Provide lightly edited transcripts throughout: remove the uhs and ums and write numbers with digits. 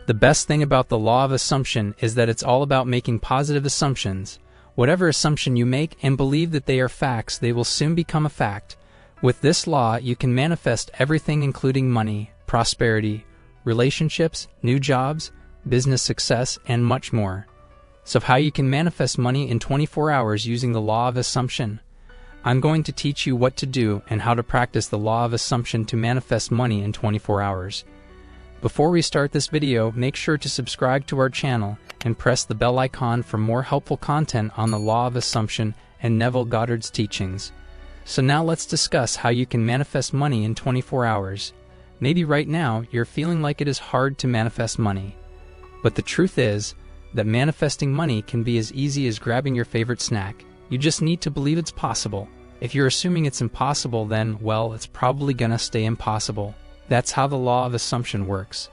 The best thing about the law of assumption is that it's all about making positive assumptions. Whatever assumption you make and believe that they are facts, they will soon become a fact. With this law, you can manifest everything, including money, prosperity, relationships, new jobs, business success, and much more. So how you can manifest money in 24 hours using the law of assumption? I'm going to teach you what to do and how to practice the law of assumption to manifest money in 24 hours. Before we start this video, make sure to subscribe to our channel and press the bell icon for more helpful content on the law of assumption and Neville Goddard's teachings. So now let's discuss how you can manifest money in 24 hours. Maybe right now you're feeling like it is hard to manifest money. But the truth is that manifesting money can be as easy as grabbing your favorite snack. You just need to believe it's possible. If you're assuming it's impossible, then, well, it's probably gonna stay impossible. That's how the law of assumption works.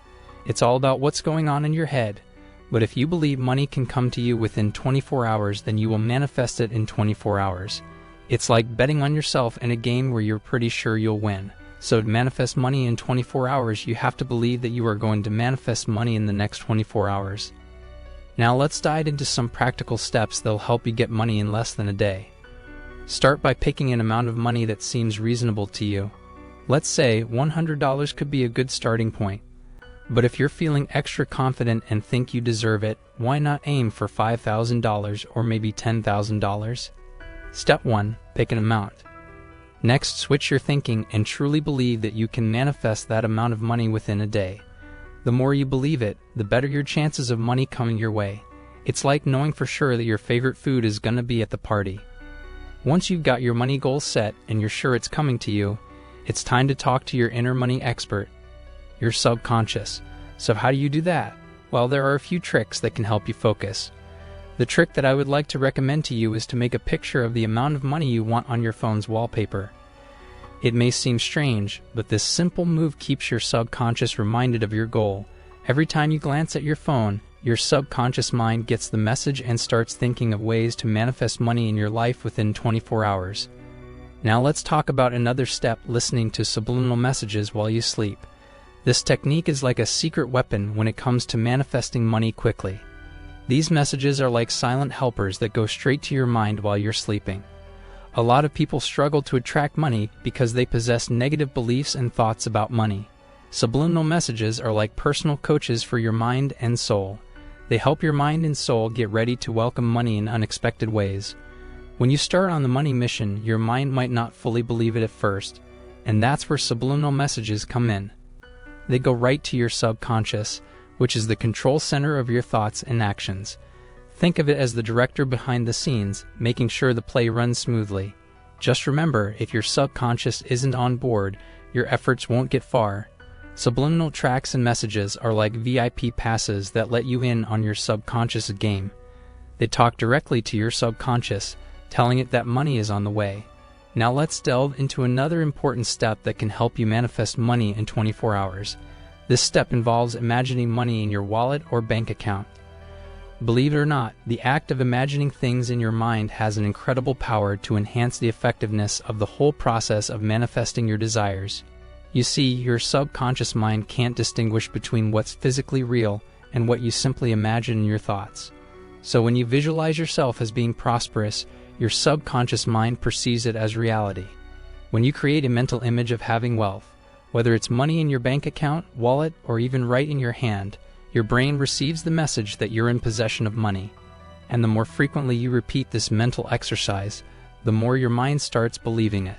It's all about what's going on in your head. But if you believe money can come to you within 24 hours, then you will manifest it in 24 hours. It's like betting on yourself in a game where you're pretty sure you'll win. So to manifest money in 24 hours, you have to believe that you are going to manifest money in the next 24 hours. Now let's dive into some practical steps that'll help you get money in less than a day. Start by picking an amount of money that seems reasonable to you. Let's say $100 could be a good starting point. But if you're feeling extra confident and think you deserve it, why not aim for $5,000 or maybe $10,000? Step 1. Pick an amount. Next, switch your thinking and truly believe that you can manifest that amount of money within a day. The more you believe it, the better your chances of money coming your way. It's like knowing for sure that your favorite food is gonna be at the party. Once you've got your money goal set and you're sure it's coming to you, it's time to talk to your inner money expert, your subconscious. So how do you do that? Well, there are a few tricks that can help you focus. The trick that I would like to recommend to you is to make a picture of the amount of money you want on your phone's wallpaper. It may seem strange, but this simple move keeps your subconscious reminded of your goal. Every time you glance at your phone, your subconscious mind gets the message and starts thinking of ways to manifest money in your life within 24 hours. Now let's talk about another step: listening to subliminal messages while you sleep. This technique is like a secret weapon when it comes to manifesting money quickly. These messages are like silent helpers that go straight to your mind while you're sleeping. A lot of people struggle to attract money because they possess negative beliefs and thoughts about money. Subliminal messages are like personal coaches for your mind and soul. They help your mind and soul get ready to welcome money in unexpected ways. When you start on the money mission, your mind might not fully believe it at first, and that's where subliminal messages come in. They go right to your subconscious, which is the control center of your thoughts and actions. Think of it as the director behind the scenes, making sure the play runs smoothly. Just remember, if your subconscious isn't on board, your efforts won't get far. Subliminal tracks and messages are like VIP passes that let you in on your subconscious game. They talk directly to your subconscious, telling it that money is on the way. Now let's delve into another important step that can help you manifest money in 24 hours. This step involves imagining money in your wallet or bank account. Believe it or not, the act of imagining things in your mind has an incredible power to enhance the effectiveness of the whole process of manifesting your desires. You see, your subconscious mind can't distinguish between what's physically real and what you simply imagine in your thoughts. So when you visualize yourself as being prosperous, your subconscious mind perceives it as reality. When you create a mental image of having wealth, whether it's money in your bank account, wallet, or even right in your hand, your brain receives the message that you're in possession of money. And the more frequently you repeat this mental exercise, the more your mind starts believing it.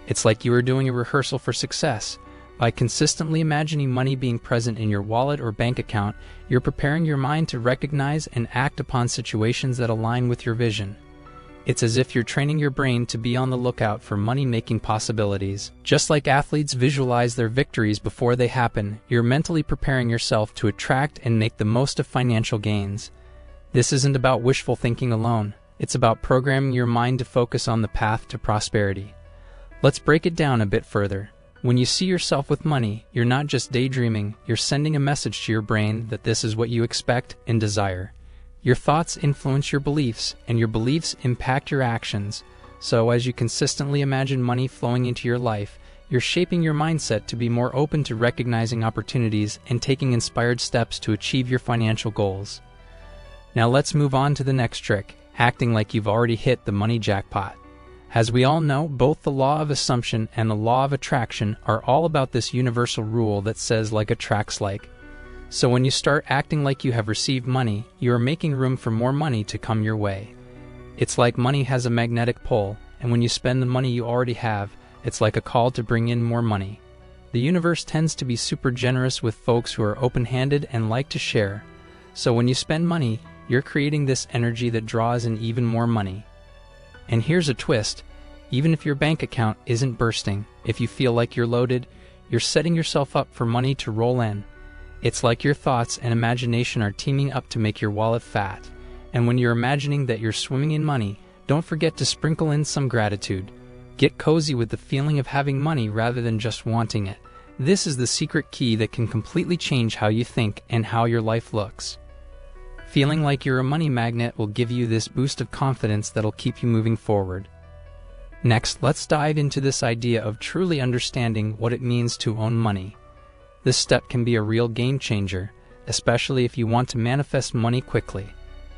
It's like you are doing a rehearsal for success. By consistently imagining money being present in your wallet or bank account, you're preparing your mind to recognize and act upon situations that align with your vision. It's as if you're training your brain to be on the lookout for money-making possibilities. Just like athletes visualize their victories before they happen, you're mentally preparing yourself to attract and make the most of financial gains. This isn't about wishful thinking alone. It's about programming your mind to focus on the path to prosperity. Let's break it down a bit further. When you see yourself with money, you're not just daydreaming, you're sending a message to your brain that this is what you expect and desire. Your thoughts influence your beliefs, and your beliefs impact your actions. So as you consistently imagine money flowing into your life, You're shaping your mindset to be more open to recognizing opportunities and taking inspired steps to achieve your financial goals. Now let's move on to the next trick, acting like you've already hit the money jackpot. As we all know, both the law of assumption and the law of attraction are all about this universal rule that says like attracts like. So when you start acting like you have received money, you are making room for more money to come your way. It's like money has a magnetic pull, and when you spend the money you already have, it's like a call to bring in more money. The universe tends to be super generous with folks who are open-handed and like to share. So when you spend money, you're creating this energy that draws in even more money. And here's a twist. Even if your bank account isn't bursting, if you feel like you're loaded, you're setting yourself up for money to roll in. It's like your thoughts and imagination are teaming up to make your wallet fat. And when you're imagining that you're swimming in money, don't forget to sprinkle in some gratitude. Get cozy with the feeling of having money rather than just wanting it. This is the secret key that can completely change how you think and how your life looks. Feeling like you're a money magnet will give you this boost of confidence that'll keep you moving forward. Next, let's dive into this idea of truly understanding what it means to own money. This step can be a real game changer, especially if you want to manifest money quickly.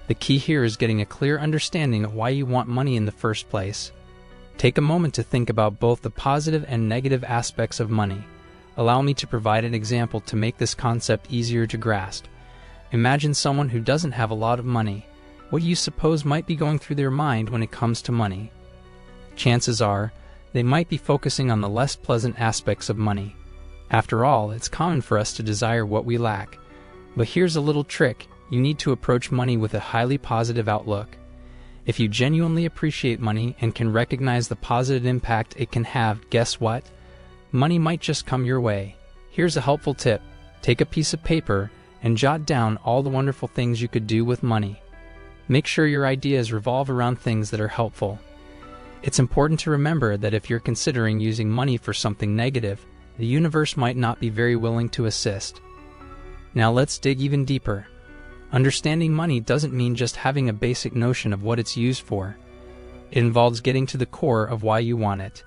The key here is getting a clear understanding of why you want money in the first place. Take a moment to think about both the positive and negative aspects of money. Allow me to provide an example to make this concept easier to grasp. Imagine someone who doesn't have a lot of money. What do you suppose might be going through their mind when it comes to money? Chances are, they might be focusing on the less pleasant aspects of money. After all, it's common for us to desire what we lack. But here's a little trick. You need to approach money with a highly positive outlook. If you genuinely appreciate money and can recognize the positive impact it can have, guess what? Money might just come your way. Here's a helpful tip. Take a piece of paper and jot down all the wonderful things you could do with money. Make sure your ideas revolve around things that are helpful. It's important to remember that if you're considering using money for something negative, the universe might not be very willing to assist. Now let's dig even deeper. Understanding money doesn't mean just having a basic notion of what it's used for. It involves getting to the core of why you want it.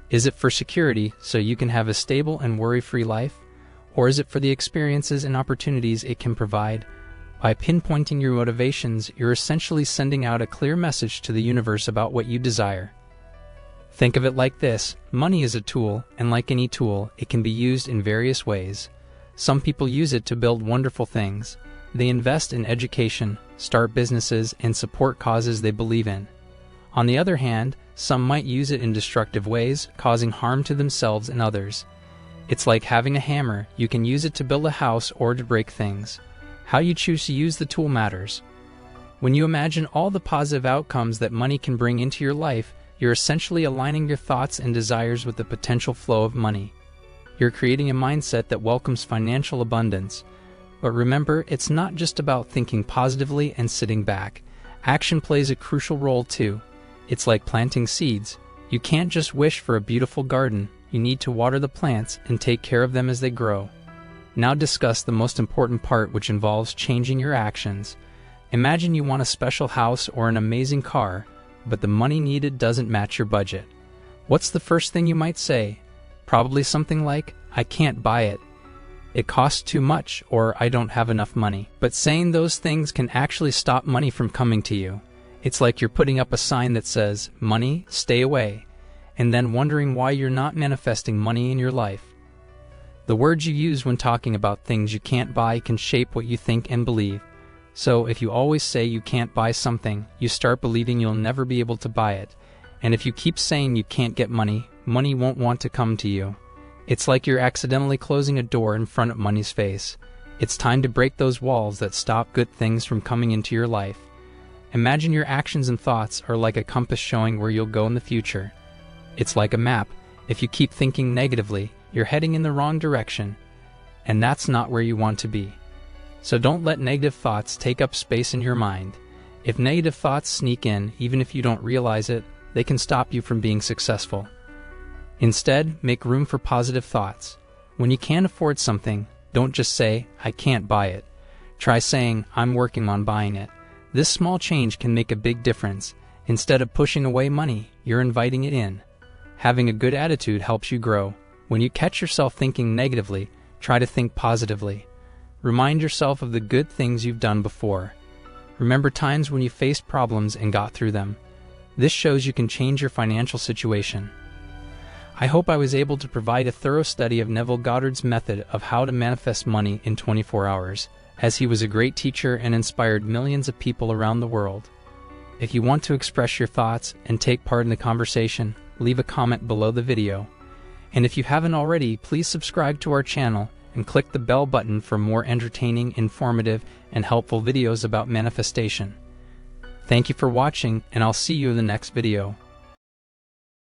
Is it for security, so you can have a stable and worry-free life? Or is it for the experiences and opportunities it can provide? By pinpointing your motivations, you're essentially sending out a clear message to the universe about what you desire. Think of it like this. Money is a tool, and like any tool, it can be used in various ways. Some people use it to build wonderful things. They invest in education, start businesses, and support causes they believe in. On the other hand, some might use it in destructive ways, causing harm to themselves and others. It's like having a hammer. You can use it to build a house or to break things. How you choose to use the tool matters. When you imagine all the positive outcomes that money can bring into your life, you're essentially aligning your thoughts and desires with the potential flow of money. You're creating a mindset that welcomes financial abundance. But remember, it's not just about thinking positively and sitting back. Action plays a crucial role too. It's like planting seeds. You can't just wish for a beautiful garden. You need to water the plants and take care of them as they grow. Now discuss the most important part, which involves changing your actions. Imagine you want a special house or an amazing car, but the money needed doesn't match your budget. What's the first thing you might say? Probably something like, "I can't buy it. It costs too much," or "I don't have enough money." But saying those things can actually stop money from coming to you. It's like you're putting up a sign that says, "Money, stay away," and then wondering why you're not manifesting money in your life. The words you use when talking about things you can't buy can shape what you think and believe. So if you always say you can't buy something, you start believing you'll never be able to buy it. And if you keep saying you can't get money, money won't want to come to you. It's like you're accidentally closing a door in front of money's face. It's time to break those walls that stop good things from coming into your life. Imagine your actions and thoughts are like a compass showing where you'll go in the future. It's like a map. If you keep thinking negatively, you're heading in the wrong direction, and that's not where you want to be. So don't let negative thoughts take up space in your mind. If negative thoughts sneak in, even if you don't realize it, they can stop you from being successful. Instead, make room for positive thoughts. When you can't afford something, don't just say, "I can't buy it." Try saying, "I'm working on buying it." This small change can make a big difference. Instead of pushing away money, you're inviting it in. Having a good attitude helps you grow. When you catch yourself thinking negatively, try to think positively. Remind yourself of the good things you've done before. Remember times when you faced problems and got through them. This shows you can change your financial situation. I hope I was able to provide a thorough study of Neville Goddard's method of how to manifest money in 24 hours, as he was a great teacher and inspired millions of people around the world. If you want to express your thoughts and take part in the conversation, leave a comment below the video. And if you haven't already, please subscribe to our channel and click the bell button for more entertaining, informative, and helpful videos about manifestation. Thank you for watching, and I'll see you in the next video.